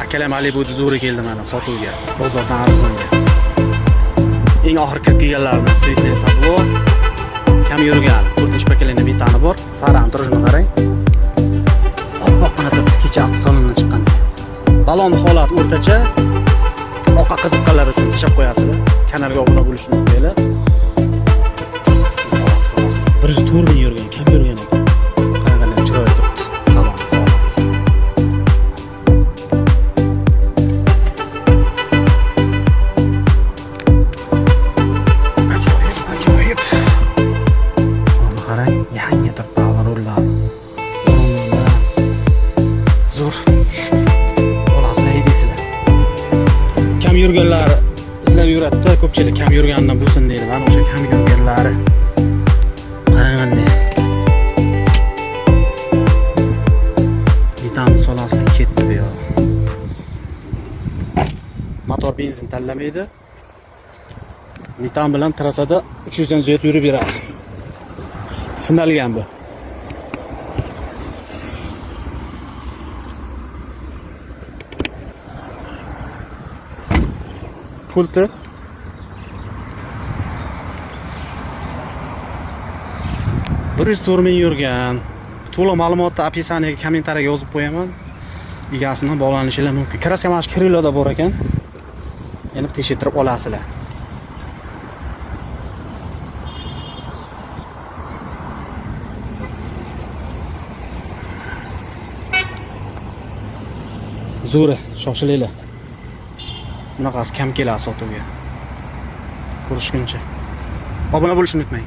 Akalam Malibu'da zo'ri keldi mana sotuvga, bozordan arzonga. Eng oxirgi kirib kelganlarimiz Svetli Tablo, kam yurgan 4-chi paketlarning bitani bor. Paranturni qarang. Oppoqna turibdi, kecha avtosalondan chiqqan. Balonni holati o'rtacha. Oqa qiziqqanlar uchun tashab qo'yasizlar. Kanalga obuna bo'lishni unutmanglar. 104 ming yurgan, kam yurgan ekan. Qanaqalar chiroyli turibdi. Salon. Ajoyib. Mana qarang, yangi turibdi rollar. Zo'r. Olasizlar deysizlar. Kam yurganlar izlab yuradida, ko'pchilik kam yurganidan bo'lsin deydi. Mana o'sha kam yurganlari. Qaranganda. Bitamni solasida ketdi bu yoq. Motor benzin tanlamaydi. Metan bilan trassada 300 dan ziyod yurib beradi. Sinalgan bu. Pulti 104 ming yurgan. To'liq ma'lumotni описаниyaga, kommentariyaga yozib qo'yaman. Egasidan bog'lanishingiz mumkin. Kraska mana shu Kirilloda bor ekan. Yana tekshirtirib olasizlar. Zo'ri, shoshilinglar. Bunaqasi kam keladi sotuvga. Ko'rishguncha. Obuna bo'lishni unutmang.